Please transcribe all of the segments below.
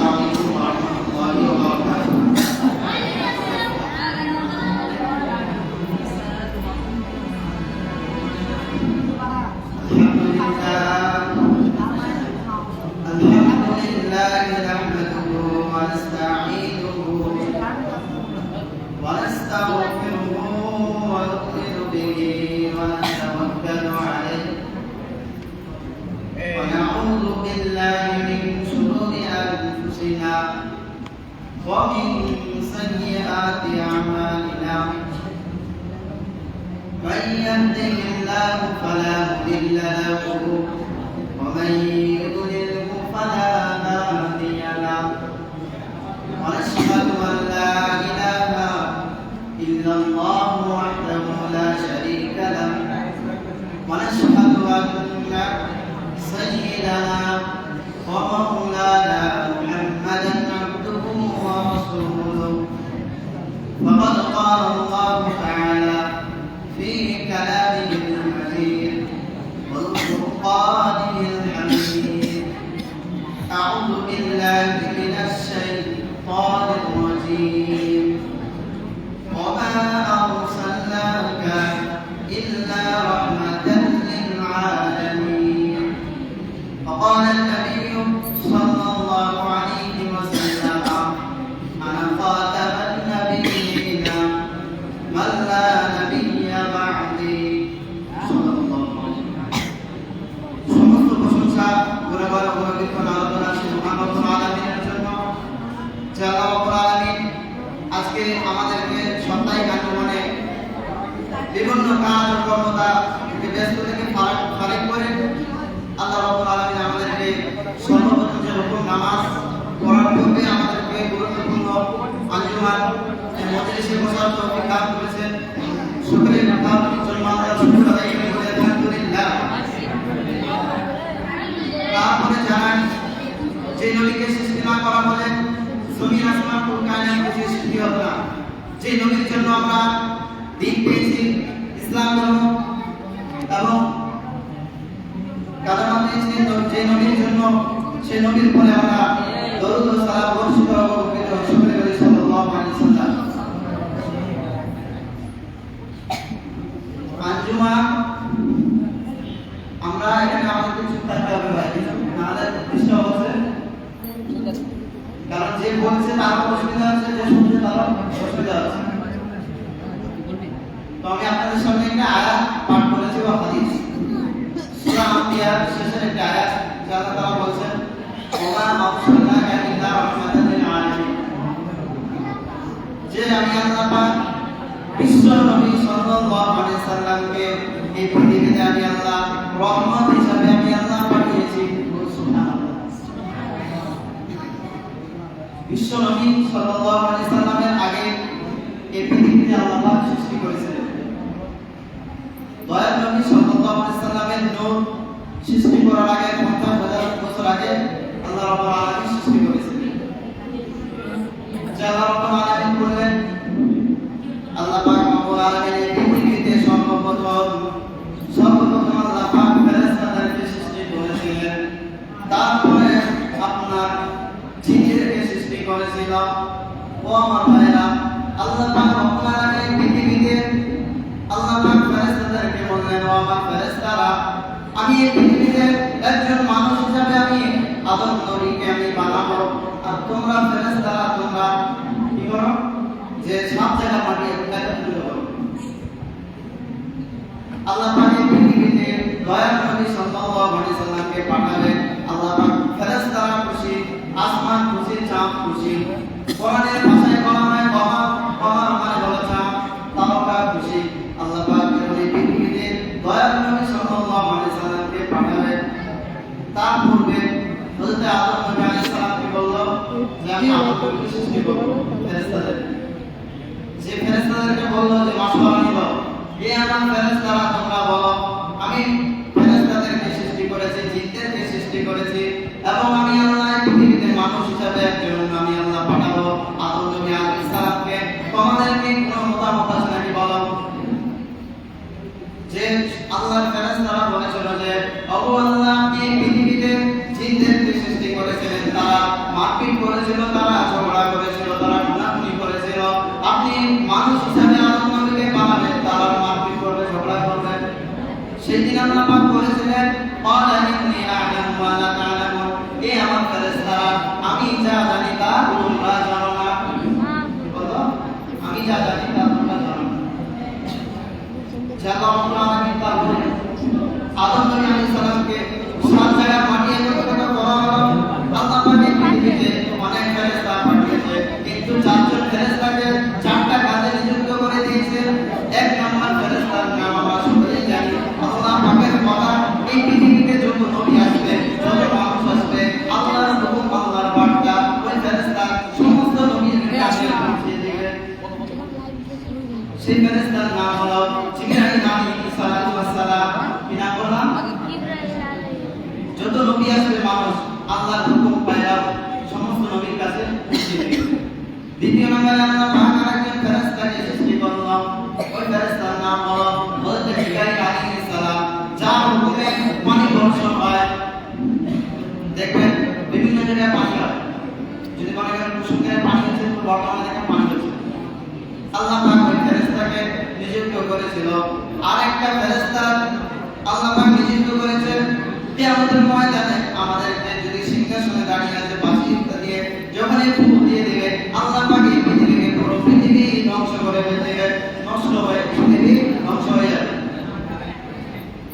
عليكم ورحمة الله وبركاته. الحمد لله نحمده ونستعينه ونستغفره ونؤمن به ونتوكل عليه ونعوذ بالله من شرور أنفسنا ومن سيئات أعمالنا من يهده الله فلا مضل له ومن يضلله فلا هادي له ونشهد أن لا إله إلا الله وحده لا شريك له ونشهد أن سيدنا ومولانا محمدا عبده ورسوله فقد قال الله تعالى في كلامه المجيد والفرقانه الحميد أعوذ بالله من الشيطان الرجيم وما أرسلناك إلا رحمة للعالمين وقال النبي صلى الله عليه وسلم أنا خاتم النبيين من لا نبي بعدي صلى الله عليه وسلم সমস্ত প্রশংসা গুণগান ও কীর্তন আরাধনা শ্রী মুহাম্মদ আলামিনের জন্য যে আল্লাহ রাব্বুল আলামিন আজকে আমাদেরকে সাপ্তাহিক আন্দোলনে বিভিন্ন কাজ ও কর্মতা থেকে ব্যস্ত থেকে ফারিক করে আল্লাহ রাব্বুল আলামিন আমাদেরকে সর্বপ্রথম যে রকম নামাজ পড়ার পূর্বে আমাদেরকে গুরুত্বপূর্ণ আঞ্জুমান মজলিসে বসার তৌফিক দান করেছেন। সকলের নাম জন্য আমরা শুকর আদায় করি আলহামদুলিল্লাহ। তারপরে জানান যে নবীকে সৃষ্টি না করা হলে জমিন আসমান পুরো কায়নাত কিছু সৃষ্টি হবে না। যে নবীর জন্য আমরা দিন পেয়েছি ইসলাম ধর্ম এবং কালামা পেয়েছি যে নবীর জন্য সে নবীর পরে আমরা দরুদ ও সালাম বর্ষিত করব সকলে বলি সাল্লাল্লাহু আলাইহি ওয়াসাল্লাম। আঞ্জুমান আমরা এখানে আমাদের চুপ থাকতে হবে ভাই, নাহলে ডিস্টার্ব হচ্ছে। কারণ যে বলছে তার অসুবিধা আছে, যে শুনছে তার অসুবিধা আছে। তো আমি আপনাদের সামনে একটা আয়াত পাঠ করেছি বা হাদিস সূরা আম্বিয়ার শেষের একটা আয়াত, যা আল্লাহ তাআলা বলেছেন ওমা আরসালনাকা ইল্লা রাহমাতাল লিল আলামিন, যে আমি আল্লাহ পাক বিশ্ব নবী সাল্লাল্লাহু আলাইহি সাল্লামকে এই পৃথিবীতে আমি আল্লাহ রহমত হিসেবে আমি আল্লাহ পাঠিয়েছি। সুবহানাল্লাহ। বিশ্ব নবী সাল্লাল্লাহু আলাইহি সাল্লামের আগে এই পৃথিবীতে আল্লাহ পাক সৃষ্টি করেছিলেন। দয়ার নবী সাল্লাল্লাহু আলাইহি সাল্লামের নূর সৃষ্টি করার আগে 50,000 বছর আগে আল্লাহ রাব্বুল আলামিন সৃষ্টি করেছিলেন। যে আল্লাহ রাব্বুল আলামিন বললেন আল্লাহ পাক রাব্বুল আলামিন এই পৃথিবীতে সর্বপ্রথম আল্লাহ পাক ফেরেশতাদেরকে সৃষ্টি করেছিলেন, তারপরে আপনার জিনদেরকে সৃষ্টি করেছিল। ও আমার ভাইরা, আল্লাহ পাক রাব্বুল আলামিন পৃথিবীতে আল্লাহ পাক ফেরেশতাদেরকে বললেন ও আমার ফেরেশতারা, আমি এই পৃথিবীতে একজন মানুষ হিসেবে আমি আদম নবীকে আমি বানাবো, আর তোমরা ফেরেশতারা তোমরা কি করো, যে সব জায়গা মাটি একত্রিত করো। আল্লাহ পাক এই পৃথিবীতে দয়ার নবী সাল্লাল্লাহু আলাইহি সাল্লামকে পাঠালেন। আল্লাহ পাক ফেরেশতারা খুশি, আসমান খুশি, চাঁদ খুশি। কোরআনের ভাষায় বলা হয় কমার মানে হলো চাঁদ, তারকা খুশি। আল্লাহ পাক এই পৃথিবীতে দয়ার নবী সাল্লাল্লাহু আলাইহি সাল্লামকে পাঠালেন। তার পূর্বে হযরত আদম নবী আলাইহিস সালামকে বলল যে আমি আদমকে সৃষ্টি করব ফেরেশতাদের। যে ফেরেশতাদেরকে বলল যে মাশওয়ারা নিল, এ আমার ফেরেশতারা তোমরা বলো আমি ফেরেশতাদেরকে সৃষ্টি করেছি, জিনদেরকে সৃষ্টি করেছি এবং আমি আল্লাহ পৃথিবীতে মানুষ হিসেবে একজন আমি আল্লাহ পাঠাবো আদম নবী আলাইহিস সালামকে। তোমাদের কি কোনো মতামত আছে নাকি বলো? যে আল্লাহর ফেরেশতারা বলেছিল যে ও আল্লাহ, আপনি পৃথিবীতে জিনদেরকে সৃষ্টি করেছিলেন, তারা মারপিট করেছিল, তারা ঝগড়া করেছিল, তারা খুনাখুনি করেছিল। আপনি মানুষ হিসাবে আদম নবীকে বানাবেন, তারা মারপিট করবে, ঝগড়া করবে। সেই দিন আল্লাহ পাক বলেছিলেন, ক্বালা ইন্নী আ'লামু মা লা তা'লামুন, এ আমার ফেরেশতারা, আমি যা জানি তা তোমরা জানো না। বলো, আমি যা জানি তা তোমরা জানো না। যা তোমরা আমাকে তা বলে আদম নবী আলাইহিস সালামকে সাত জায়গায় মাটি একত্রিত করা হলো। আল্লাহ পাক এই পৃথিবীতে অনেক ফেরেশতা পাঠিয়েছে, কিন্তু চারজন ফেরেশতাকে চারটা কাজে নিযুক্ত করে দিয়েছে। এক নম্বর ফেরেশতার নাম আমরা সকলেই জানি। আল্লাহ পাকের কথা, এই পৃথিবীতে যত নবী আসবে, যত মানুষ আসবে, আল্লাহর হুকুম, আল্লাহর বার্তা ওই ফেরেশতা সমস্ত নবীর কাছে পৌঁছে দিবে। সেই ফেরেশতার নাম হলো জিবরাইল আলাইহিস সালাতু ওয়াস সালাম। কি নাম বললাম? যত নবী আসবে মানুষ আল্লাহর হুকুম পাইয়া সমস্ত নবীর কাছে পৌঁছে দিবে। দ্বিতীয় নম্বরে আল্লাহ পাক আরেকজন ফেরেশতাকে সৃষ্টি করলেন। ওই ফেরেশতার নাম হলো হযরত জিবরাইল আলাইহিস সালাম, যার হুকুমে পানি বর্ষণ হয়। দেখবেন বিভিন্ন জায়গায় পানি হয়, যদি মনে করেন কুসুমের পানি হচ্ছে, তো বর্তমানে দেখেন পানি হচ্ছে। আল্লাহ পাক ওই ফেরেশতাকে নিযুক্ত করেছিল। আর একটা ফেরেশতা আল্লাহ পাক নিযুক্ত করেছেন কিয়ামতের ময়দানে আমাদেরকে, যদি সিংহাসনে দাঁড়িয়ে আছে বাঁশি দিয়ে যখনই ফুঁক দিয়ে দেবে, আল্লাহ পাক এই পৃথিবীকে, পুরো পৃথিবী ধ্বংস করে দেবে, নষ্ট হয়ে পৃথিবী ধ্বংস হয়ে যাবে।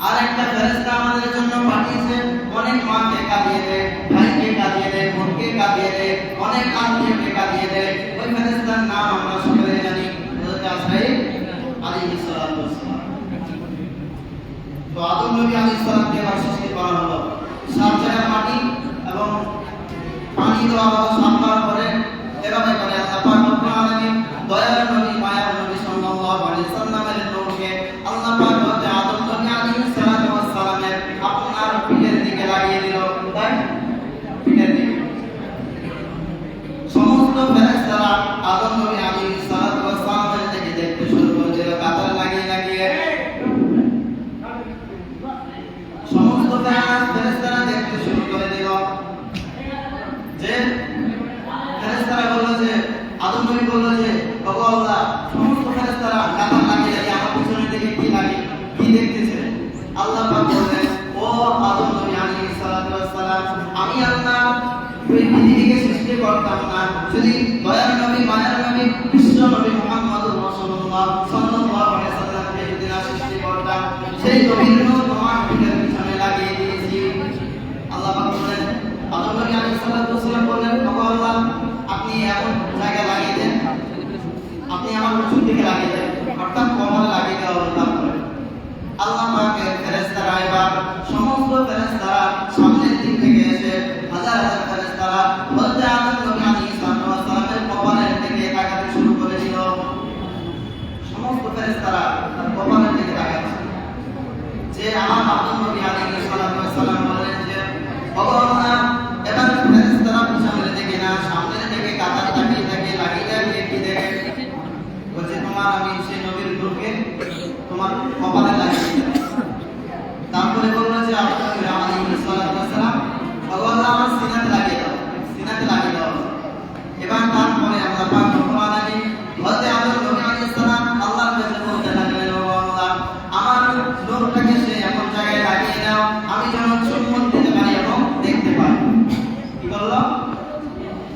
আর একটা ফেরেশতা আমাদের জন্য পাঠিয়েছে, অনেক মাকে কাঁদিয়ে দেয়, ভাইকে কাঁদিয়ে দেয়, বোনকে কাঁদিয়ে দেয়, অনেক আত্মীয়কে কাঁদিয়ে দেয়। ওই ফেরেশতার নাম আমরা সকলে জানি, হযরত আজরাইল আলাইহিস সালাতু ওয়াস সালাম। তো আদম নবী আলাইহিস সালামকে এবার সৃষ্টি করা হলো। সাত জায়গার মাটি এবং পানি দেওয়া হলো। সাতবার করে এভাবে করে আল্লাহ পাক রব্বুল আলামিন দয়ার নবী, মায়ার নবী সাল্লাল্লাহু আলাইহি সাল্লামের নূরকে আল্লাহ পাক হযরত আদম নবী আলাইহিস সালাতু ওয়াস সালামের আপনার পিঠের দিকে লাগিয়ে দিল। তাই পিঠের দিকে সমস্ত ফেরেশতারা আদম নবী আলাইহিস সালাতু ওয়াস সালামের দিকে দেখতে শুরু করে দিল, কাতার লাগিয়ে লাগিয়ে। সমস্ত ফেরেশতারা দেখতে শুরু করে দিল। যে ফেরেশতারা বলল যে, আদম নবী বলল যে, ওগো আল্লাহ, সমস্ত ফেরেশতারা কাতার লাগিয়ে লাগিয়ে আমার পিছনের দিকে কি লাগে, কি দেখতেছে? আল্লাহ পাক বললেন, ও আদম নবী আলাইহিস সালাতু ওয়াস সালাম, আমি আল্লাহ ওই পৃথিবীকে সৃষ্টি করতাম না, যদি দয়ার নবী, মায়ার নবী, বিশ্ব নবী মুহাম্মদুর রাসূলুল্লাহ সাল্লাল্লাহু আলাইহি ওয়াসাল্লামকে যদি না সৃষ্টি করতাম, সেই নবীর নূর তোমার পিঠের পিছনে লাগিয়ে দিয়েছি। আল্লাহ পাক বললেন, আদম নবী আলাইহিস সালাতু ওয়াস সালাম বললেন, ওগো আল্লাহ, আপনি এমন জায়গায় লাগিয়ে দেন, আপনি আমার উঁচুর দিকে লাগিয়ে দেন, অর্থাৎ কোমরে লাগিয়ে দেওয়া হলো। তারপরে আল্লাহ পাকের ফেরেশতারা এবার সমস্ত ফেরেশতারা সামনের দিক থেকে এসে হাজার হাজার ফেরেশতারা হযরত আদম নবী আলাইহিস সালামের কপালের দিকে তাকাতে শুরু করে দিল। সমস্ত ফেরেশতারা তার কপালের দিকে তাকাচ্ছে। যে আমার আদম নবী আলাইহিস সালাম বললেন যে, ওগো আল্লাহ, এবার ফেরেশতারা পিছনের দিকে না, সামনের দিকে কাতার তাকিয়ে তাকিয়ে লাগিয়ে লাগিয়ে কি দেখে? বলছে, তোমার আমি সেই নবীর নূরকে তোমার কপালে লাগিয়ে দিলাম। তারপরে বলল যে, আদম নবী আলাইহিস সালাম, ওগো আল্লাহ, আমার সিনাতে লাগিয়ে দাও, সিনাতে লাগিয়ে দাও। এবার তারপরে আল্লাহ পাক রব্বুল আলামিন হযরত আদম নবী আলাইহিস সালাম আল্লাহর কাছে বলতে লাগলেন, ও আল্লাহ, আমার নূরটাকে সে এমন জায়গায় লাগিয়ে দাও আমি যেন চুম্বন দিতে পারি এবং দেখতে পারি। কি বললো?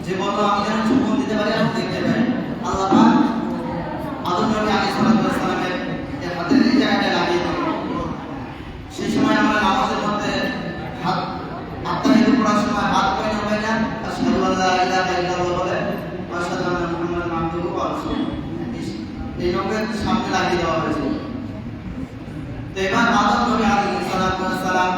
যে বললো আমি যেন চুম্বন দিতে পারি এবং দেখতে পারি। আল্লাহ পাক আদম নবী আলাইহিস সালামের হাতের এই জায়গাটা লাগিয়ে দিল। সেই সময় আমরা নামাজের মধ্যে হাত আত্মাহিত পড়ার সময় হাত কই নামাই না, আশহাদু আল্লা ইলাহা ইল্লাল্লাহ বলে, আশহাদু আন্না মুহাম্মাদান আবদুহু ওয়া রাসূলুহু, এই নবীর সামনে লাগিয়ে দেওয়া হয়েছে। তো এবার আদম নবী আলাইহিস সালাম